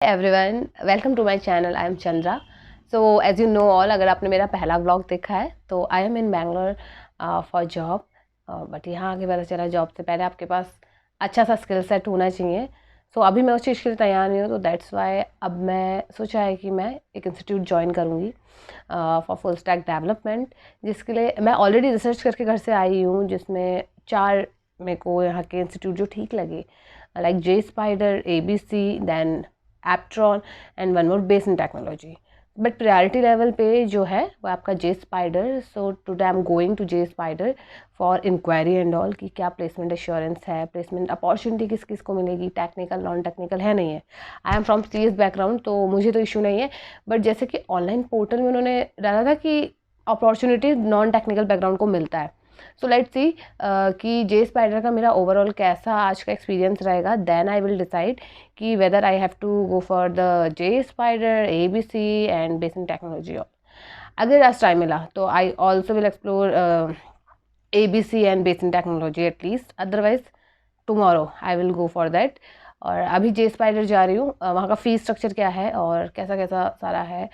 Everyone, welcome to my channel. I am Chandra. So as you know all, अगर आपने मेरा पहला व्लॉग देखा है तो I am in Bangalore for job. But यहाँ आके पता चला जॉब से पहले आपके पास अच्छा सा स्किल सेट होना चाहिए। सो अभी मैं उस चीज़ के लिए तैयार नहीं हूँ, तो दैट्स वाई अब मैं सोचा है कि मैं एक इंस्टीट्यूट ज्वाइन करूँगी फॉर फुल स्टैक डेवलपमेंट, जिसके लिए मैं ऑलरेडी रिसर्च करके घर से आई हूँ, जिसमें 4 मेरे को यहाँ के इंस्टीट्यूट जो ठीक लगे, like J spider, ABC, then Aptron and one more base in technology. But priority level पे जो है वो आपका J spider. So today I am going to J Spider for inquiry and all कि क्या प्लेसमेंट एश्योरेंस है, placement opportunity किस किस को मिलेगी, टेक्निकल नॉन टेक्निकल है नहीं है। I am from CS background, तो मुझे तो इशू नहीं है। बट जैसे कि ऑनलाइन पोर्टल में उन्होंने डाला था कि अपॉर्चुनिटी नॉन टेक्निकल बैकग्राउंड को मिलता है। सो लेट्स सी कि जे स्पाइडर का मेरा ओवरऑल कैसा आज का एक्सपीरियंस रहेगा, देन आई विल डिसाइड कि whether I have to go for the J spider, ABC and basic technology. अगर आज टाइम मिला तो I also will explore ABC and basic technology atleast, otherwise tomorrow I will go for that. और अभी जे spider जा रही हूँ, वहाँ का फ़ीस स्ट्रक्चर क्या है और कैसा कैसा सारा है,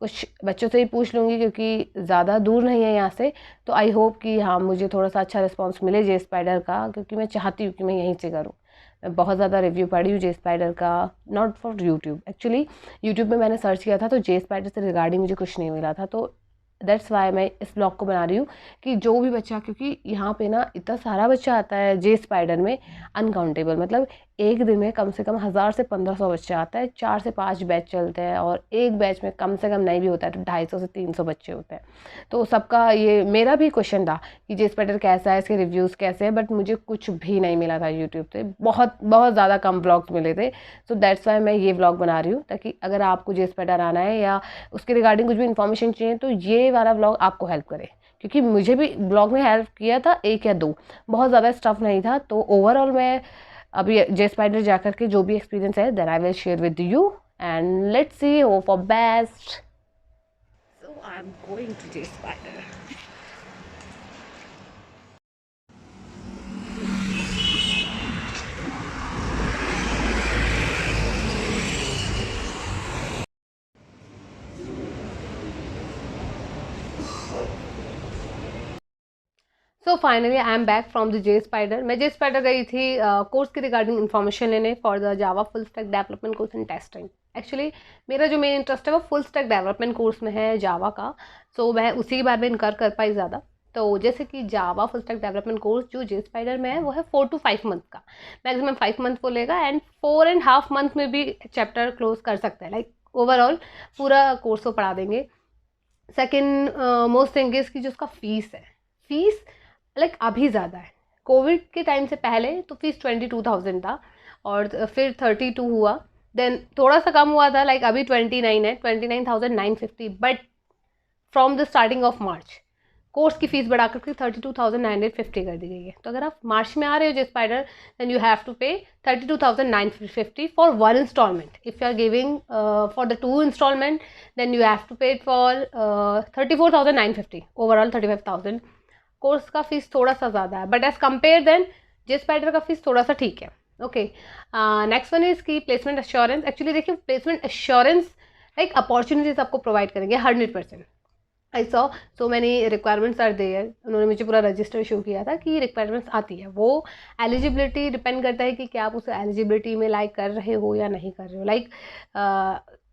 कुछ बच्चों से ही पूछ लूँगी क्योंकि ज़्यादा दूर नहीं है यहाँ से। तो आई होप कि हाँ, मुझे थोड़ा सा अच्छा रिस्पांस मिले जे स्पाइडर का, क्योंकि मैं चाहती हूँ कि मैं यहीं से करूँ। मैं बहुत ज़्यादा रिव्यू पढ़ी हूँ जे स्पाइडर का, not for YouTube actually. YouTube में मैंने सर्च किया था तो जे स्पाइडर से रिगार्डिंग मुझे कुछ नहीं मिला था, तो दैट्स वाई मैं इस ब्लॉग को बना रही हूँ कि जो भी बच्चा, क्योंकि यहाँ पे ना इतना सारा बच्चा आता है जे स्पाइडर में, अनकाउंटेबल, मतलब एक दिन में कम से कम 1000 से 1500 बच्चा आता है। 4 से 5 बैच चलते हैं और एक बैच में कम से कम नहीं भी होता है तो 250 से 300 बच्चे होते हैं। तो सबका ये मेरा भी क्वेश्चन था कि जे स्पाइडर कैसा है, इसके रिव्यूज़ कैसे हैं, बट मुझे कुछ भी नहीं मिला था यूट्यूब से। बहुत बहुत ज़्यादा कम ब्लॉग्स मिले थे। सो दैट्स वाई मैं ये ब्लॉग बना रही हूँ, ताकि अगर आपको जे स्पाइडर आना है या उसके रिगार्डिंग कुछ भी इन्फॉर्मेशन चाहिए तो ये वाला ब्लॉग आपको हेल्प करे, क्योंकि मुझे भी ब्लॉग में हेल्प किया था 1 या 2, बहुत ज़्यादा स्टफ नहीं था। तो ओवरऑल मैं अभी जे स्पाइडर जाकर के जो भी एक्सपीरियंस है then I will share with you and let's see hope for best. So I am going to J spider. So finally I am back from the J spider. मैं J spider गई थी course की regarding information लेने for the java full stack development course in testing. Actually मेरा जो main interest है वो full stack development course में है जावा का। सो मैं उसी के बारे में इनकर कर पाई ज़्यादा। तो जैसे कि जावा फुल स्टैक डेवलपमेंट कोर्स जो जे स्पाइडर में है वो है 4 to 5 मंथ का, मैक्सिमम 5 मंथ वो लेगा एंड 4.5 मंथ में भी चैप्टर क्लोज कर सकते हैं। लाइक ओवरऑल पूरा कोर्स वो पढ़ा देंगे। सेकेंड मोस्ट थिंग इज कि जो उसका फीस है, फीस लाइक अभी ज़्यादा है। कोविड के टाइम से पहले तो फीस 22,000 था और फिर 32 हुआ, देन थोड़ा सा कम हुआ था, लाइक अभी 29 है, 29,950। But from the starting of March course की फीस बढ़ा करके 32,950 कर दी गई है। तो अगर आप मार्च में आ रहे हो जो spider, then you have to pay 32,950 for 1 installment. If you are giving for the 2 installment then you have to pay for 34,950, overall 35,000। Course का फीस थोड़ा सा ज़्यादा है, but as compare then J spider का फीस थोड़ा सा ठीक है। ओके, नेक्स्ट वन इज की प्लेसमेंट एश्योरेंस। एक्चुअली देखिए, प्लेसमेंट एश्योरेंस लाइक अपॉर्चुनिटीज आपको प्रोवाइड करेंगे 100%। I saw many requirements are there. उन्होंने मुझे पूरा रजिस्टर शो किया था कि रिक्वायरमेंट्स आती है। वो एलिजिबिलिटी डिपेंड करता है कि क्या आप उस एलिजिबिलिटी में लाइक कर रहे हो या नहीं कर रहे हो। Like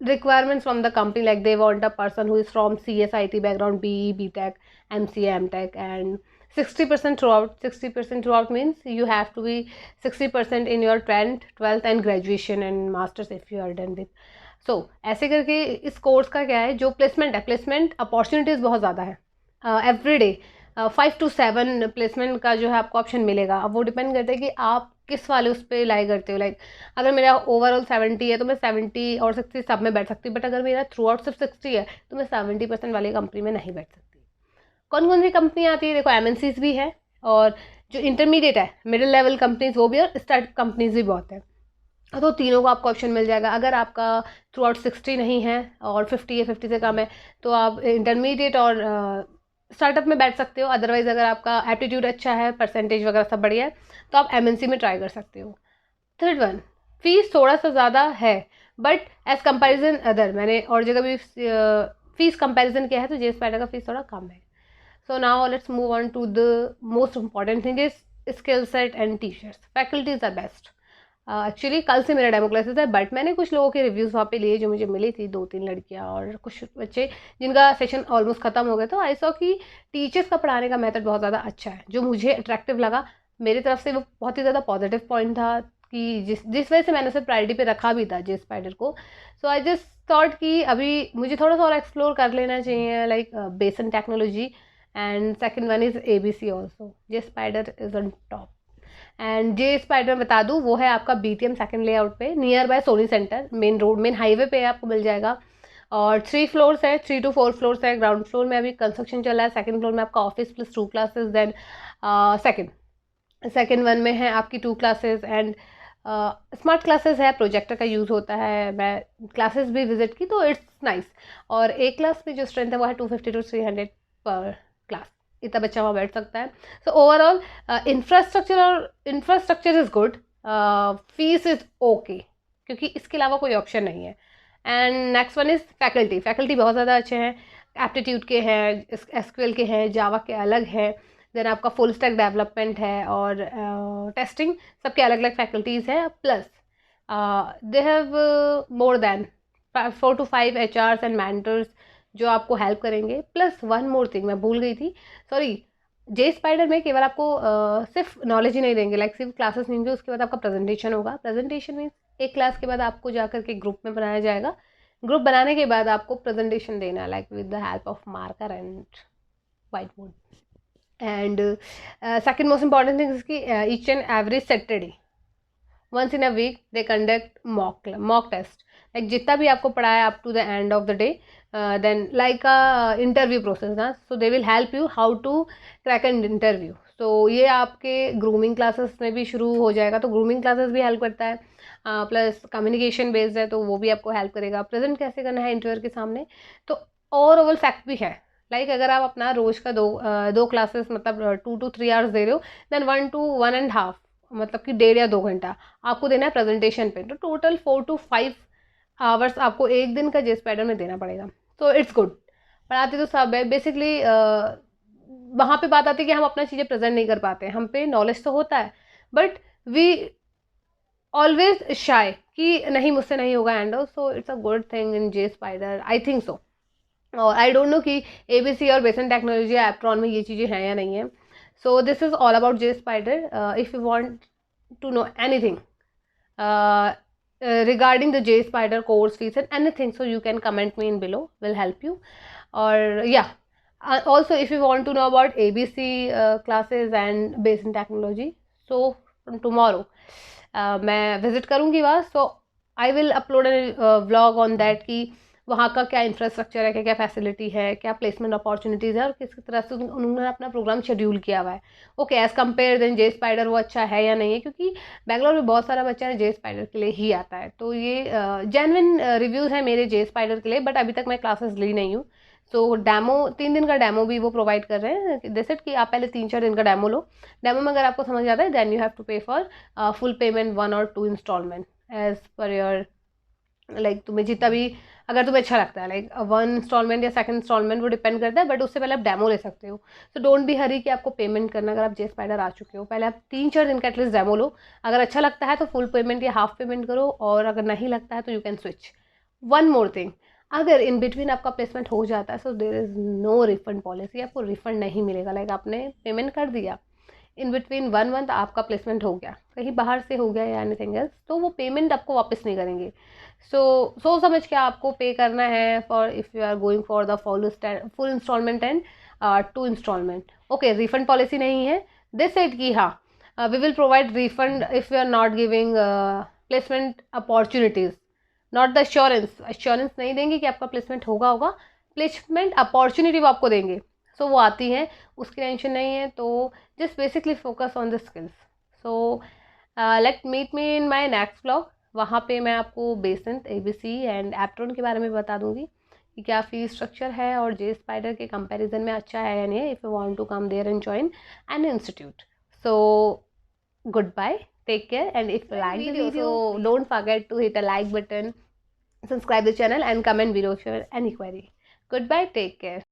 requirements from the company, like they want a person who is from CSIT background, BE, BTech, MCA, MTech and 60% throughout. 60% throughout means you have to be 60% in your 10th, 12th and graduation and masters if you are done with. So ऐसे करके इस course का क्या है, जो placement है, placement opportunities बहुत ज़्यादा है। एवरी डे 5 to 7 प्लेसमेंट का जो है आपको ऑप्शन मिलेगा। अब वो डिपेंड करता है कि आप किस वाले उस पर लाई करते हो। लाइक अगर मेरा ओवरऑल 70 है तो मैं 70 और 60 सब में बैठ सकती हूँ, बट अगर मेरा थ्रू आउट सिर्फ 60 है तो मैं 70% वाली कंपनी में नहीं बैठ सकती। कौन कौन सी कंपनी आती है, देखो MNCs भी है, और जो इंटरमीडिएट है, मिडिल लेवल कंपनीज वो भी, और स्टार्ट कंपनीज भी बहुत है। तो तीनों को आपको ऑप्शन मिल जाएगा। अगर आपका थ्रू आउट 60 नहीं है और 50 है, 50 से कम है, तो आप इंटरमीडिएट और स्टार्टअप में बैठ सकते हो। अदरवाइज अगर आपका एप्टीट्यूड अच्छा है, परसेंटेज वगैरह सब बढ़िया है, तो आप MNC में ट्राई कर सकते हो। थर्ड वन, फीस थोड़ा सा ज़्यादा है, बट एज कंपेरिजन अदर, मैंने और जगह भी फीस कंपेरिजन किया है तो जे स्पाइडर का फीस थोड़ा कम है. So now let's move on to the most important thing is skill set and teachers. Faculties are best. Actually कल से मेरा डेमो क्लासेस है, बट मैंने कुछ लोगों के रिव्यूज़ वहाँ पे लिए जो मुझे मिली थी, 2-3 लड़कियाँ और कुछ बच्चे जिनका सेशन ऑलमोस्ट ख़त्म हो गया. तो आई सॉ कि टीचर्स का पढ़ाने का मेथड बहुत ज़्यादा अच्छा है, जो मुझे अट्रैक्टिव लगा. मेरी तरफ से वो बहुत ही ज़्यादा पॉजिटिव पॉइंट था कि जिस वजह से मैंने उसे प्रायोरिटी पे रखा भी था जे स्पाइडर को. सो आई जस्ट थॉट कि अभी मुझे थोड़ा सा और एक्सप्लोर कर लेना चाहिए, like Besant technology. And second one is ABC also. J spider is on top. And J spider बता दूँ, वो है आपका BTM सेकंड लेआउट पे, nearby Sony centre, main road, main highway पे आपको मिल जाएगा. और 3 फ्लोर्स है, 3 to 4 फ्लोर्स है. ग्राउंड फ्लोर में अभी कंस्ट्रक्शन चल रहा है, सेकंड फ्लोर में आपका office plus 2 classes. Then second one में है आपकी 2 क्लासेस एंड स्मार्ट क्लासेस है, प्रोजेक्टर का यूज़ होता है. मैं क्लासेस भी विजिट की तो इट्स नाइस. और एक क्लास में जो स्ट्रेंथ है वो है 250 to 300 पर क्लास. इतना बच्चा वहाँ बैठ सकता है. So overall infrastructure is good. Fees is okay, क्योंकि इसके अलावा कोई ऑप्शन नहीं है. And next one is faculty. Faculty बहुत ज़्यादा अच्छे हैं. एप्टीट्यूड के हैं, SQL के हैं, जावा के अलग हैं. देन आपका फुल स्टैक डेवलपमेंट है और टेस्टिंग, सबके अलग अलग फैकल्टीज़ हैं. Plus they have more than 4 to 5 HRs and mentors जो आपको हेल्प करेंगे. प्लस वन मोर थिंग मैं भूल गई थी, सॉरी. जे स्पाइडर में केवल आपको सिर्फ नॉलेज ही नहीं देंगे, लाइक सिर्फ क्लासेस नहीं देंगे, उसके बाद आपका प्रेजेंटेशन होगा. प्रेजेंटेशन मीन्स एक क्लास के बाद आपको जाकर के ग्रुप में बनाया जाएगा. ग्रुप बनाने के बाद आपको प्रेजेंटेशन देना है, like with the help of marker and white board. And second most important thing इसकी, each and every Saturday once in a week they conduct mock test. Like जितना भी आपको पढ़ाया up to the end of the day, then like a interview process ना. So they will help you how to crack an interview. तो ये आपके grooming classes में भी शुरू हो जाएगा, तो ग्रूमिंग क्लासेस भी हेल्प करता है. प्लस कम्युनिकेशन बेस्ड है तो वो भी आपको हेल्प करेगा. प्रेजेंट कैसे करना है इंटरव्यू के सामने, तो ओवरऑल फैक्ट भी है. लाइक अगर आप अपना रोज का दो क्लासेस मतलब 2 to 3 आवर्स दे रहे हो, देन 1 to 1.5 मतलब कि 1.5 या 2 घंटा आपको देना है प्रेजेंटेशन पे. तो टोटल 4 to 5 आवर्स आपको एक दिन का जे स्पाइडर में देना पड़ेगा. तो इट्स गुड. पढ़ाते तो सब है बेसिकली. वहाँ पे बात आती है कि हम अपना चीज़ें प्रेजेंट नहीं कर पाते. हम पे नॉलेज तो होता है, बट वी ऑलवेज शाय कि नहीं मुझसे नहीं होगा handle. So it's a good thing in J spider, I think so. और आई डोंट नो कि ABC और बेसन टेक्नोलॉजी एप्ट्रॉन में ये चीज़ें हैं या नहीं है. So this is all about J spider. If you want to know anything regarding the J Spider course fees and anything, so you can comment me in below, will help you. Or yeah, also if you want to know about ABC classes and basic technology, so from tomorrow मैं visit करूँगी वहाँ. so I will upload a vlog on that कि वहाँ का क्या infrastructure है, क्या क्या फैसिलिटी है, क्या प्लेसमेंट अपॉर्चुनिटीज़ है और किस तरह से उन्होंने अपना प्रोग्राम शेड्यूल किया हुआ है. Okay, as compare then J spider वो अच्छा है या नहीं है, क्योंकि बेंगलोर में बहुत सारा बच्चा है जे स्पाइडर के लिए ही आता है. तो ये जेन्युइन रिव्यूज़ हैं मेरे जे स्पाइडर के लिए, बट अभी तक मैं क्लासेस ली नहीं हूँ. सो डेमो 3 दिन का डेमो भी वो प्रोवाइड कर रहे हैं. जैसे कि आप पहले 3-4 दिन का डेमो लो. डेमो में अगर आपको समझ आता है then you have to pay for full payment 1 or 2 instalment as per your, like तुम्हें जितना भी, अगर तुम्हें अच्छा लगता है, लाइक 1 इंस्टॉलमेंट या सेकंड इंस्टॉलमेंट वो डिपेंड करता है, बट उससे पहले आप डेमो ले सकते हो. सो डोंट बी हरी कि आपको पेमेंट करना. अगर आप जे स्पाइडर आ चुके हो, पहले आप 3-4 दिन का एटलीस्ट डेमो लो. अगर अच्छा लगता है तो फुल पेमेंट या हाफ पेमेंट करो, और अगर नहीं लगता है तो you can switch. One more thing, अगर इन बिटवीन आपका प्लेसमेंट हो जाता है, so there is no refund policy. आपको रिफंड नहीं मिलेगा. लाइक आपने पेमेंट कर दिया, इन बिटवीन 1 मंथ आपका प्लेसमेंट हो गया, कहीं बाहर से हो गया या एनीथिंग एल्स, तो वो पेमेंट आपको वापस नहीं करेंगे. सो समझ के आपको पे करना है for if you are going for the full instalment and 2 instalment. Okay, refund policy नहीं है. दिस सेड कि हाँ, we will provide refund if you are not giving placement opportunities, not the assurance नहीं देंगे कि आपका प्लेसमेंट होगा. Placement opportunity वो आपको देंगे. सो वो आती है, उसकी टेंशन नहीं है. तो just basically focus on the skills. So let meet me in my next blog. वहाँ पे मैं आपको बेसेंट, ABC एंड एप्ट्रॉन के बारे में बता दूँगी कि क्या फीस स्ट्रक्चर है और जे स्पाइडर के कंपैरिजन में अच्छा है या नहीं है, if you want to come there and join an institute. So goodbye, take care, and if you like the video, so don't forget to hit a like button, subscribe the channel and comment below if you have any query. Goodbye, take care.